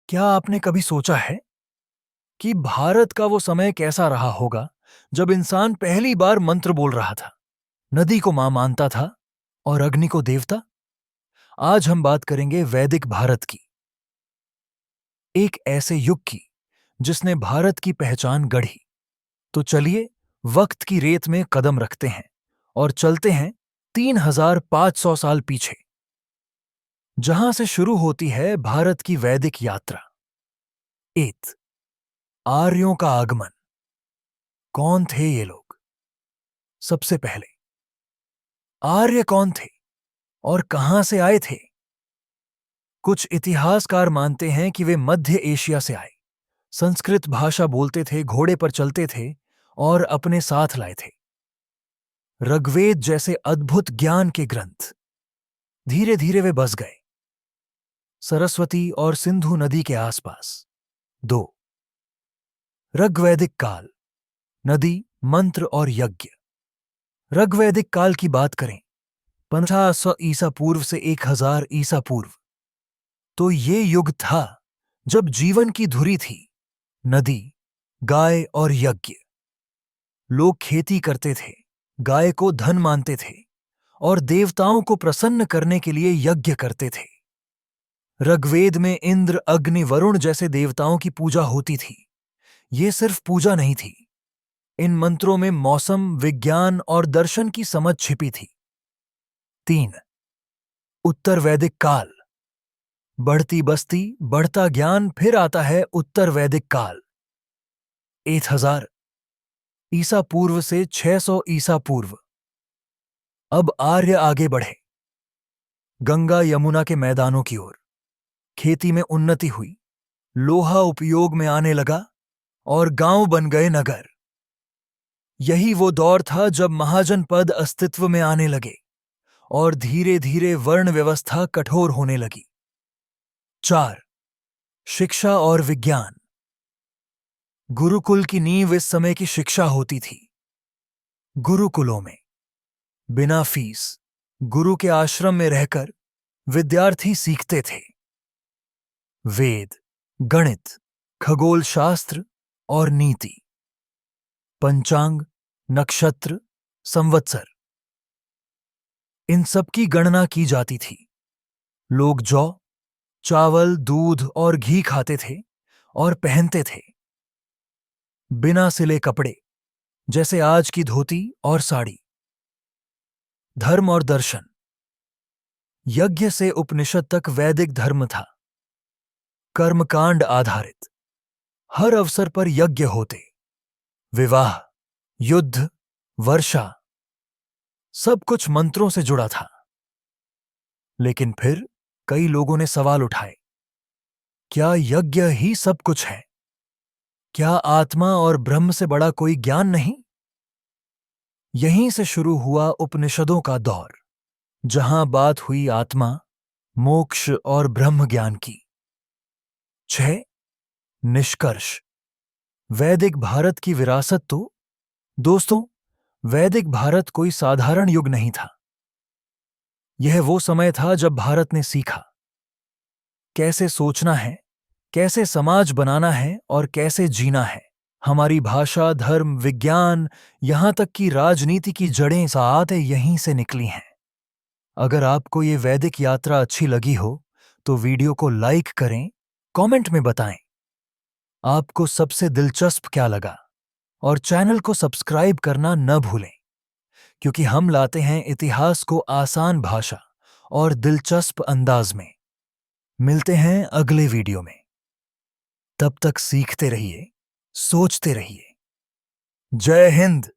क्या आपने कभी सोचा है कि भारत का वो समय कैसा रहा होगा जब इंसान पहली बार मंत्र बोल रहा था, नदी को मां मानता था और अग्नि को देवता? आज हम बात करेंगे वैदिक भारत की, एक ऐसे युग की जिसने भारत की पहचान गढ़ी। तो चलिए वक्त की रेत में कदम रखते हैं और चलते हैं 3500 साल पीछे, जहां से शुरू होती है भारत की वैदिक यात्रा। एत आर्यों का आगमन। कौन थे ये लोग? सबसे पहले आर्य कौन थे और कहां से आए थे? कुछ इतिहासकार मानते हैं कि वे मध्य एशिया से आए, संस्कृत भाषा बोलते थे, घोड़े पर चलते थे और अपने साथ लाए थे ऋग्वेद जैसे अद्भुत ज्ञान के ग्रंथ। धीरे धीरे वे बस गए सरस्वती और सिंधु नदी के आसपास। 2 ऋग्वैदिक काल, नदी, मंत्र और यज्ञ। ऋग्वैदिक काल की बात करें 1500 ईसा पूर्व से 1000 ईसा पूर्व, तो ये युग था जब जीवन की धुरी थी नदी, गाय और यज्ञ। लोग खेती करते थे, गाय को धन मानते थे और देवताओं को प्रसन्न करने के लिए यज्ञ करते थे। ऋग्वेद में इंद्र, अग्नि, वरुण जैसे देवताओं की पूजा होती थी। ये सिर्फ पूजा नहीं थी, इन मंत्रों में मौसम, विज्ञान और दर्शन की समझ छिपी थी। 3 उत्तर वैदिक काल। बढ़ती बस्ती, बढ़ता ज्ञान, फिर आता है उत्तर वैदिक काल। 1000 ईसा पूर्व से 600 ईसा पूर्व। अब आर्य आगे बढ़े गंगा यमुना के मैदानों की ओर। खेती में उन्नति हुई, लोहा उपयोग में आने लगा और गांव बन गए नगर। यही वो दौर था जब महाजन पद अस्तित्व में आने लगे और धीरे धीरे वर्ण व्यवस्था कठोर होने लगी। 4 शिक्षा और विज्ञान। गुरुकुल की नींव इस समय की शिक्षा होती थी। गुरुकुलों में बिना फीस, गुरु के आश्रम में रहकर विद्यार्थी सीखते थे वेद, गणित, खगोल शास्त्र और नीति, पंचांग, नक्षत्र, संवत्सर, इन सब की गणना की जाती थी। लोग जौ, चावल, दूध और घी खाते थे और पहनते थे बिना सिले कपड़े, जैसे आज की धोती और साड़ी। धर्म और दर्शन। यज्ञ से उपनिषद तक वैदिक धर्म था, कर्मकांड आधारित। हर अवसर पर यज्ञ होते, विवाह, युद्ध, वर्षा, सब कुछ मंत्रों से जुड़ा था। लेकिन फिर कई लोगों ने सवाल उठाए, क्या यज्ञ ही सब कुछ है? क्या आत्मा और ब्रह्म से बड़ा कोई ज्ञान नहीं? यहीं से शुरू हुआ उपनिषदों का दौर, जहां बात हुई आत्मा, मोक्ष और ब्रह्म ज्ञान की। 6 निष्कर्ष। वैदिक भारत की विरासत। तो दोस्तों, वैदिक भारत कोई साधारण युग नहीं था। यह वो समय था जब भारत ने सीखा कैसे सोचना है, कैसे समाज बनाना है और कैसे जीना है। हमारी भाषा, धर्म, विज्ञान, यहां तक कि राजनीति की जड़ें साथ यहीं से निकली हैं। अगर आपको ये वैदिक यात्रा अच्छी लगी हो तो वीडियो को लाइक करें, कमेंट में बताएं आपको सबसे दिलचस्प क्या लगा और चैनल को सब्सक्राइब करना न भूलें, क्योंकि हम लाते हैं इतिहास को आसान भाषा और दिलचस्प अंदाज में। मिलते हैं अगले वीडियो में। तब तक सीखते रहिए, सोचते रहिए। जय हिंद।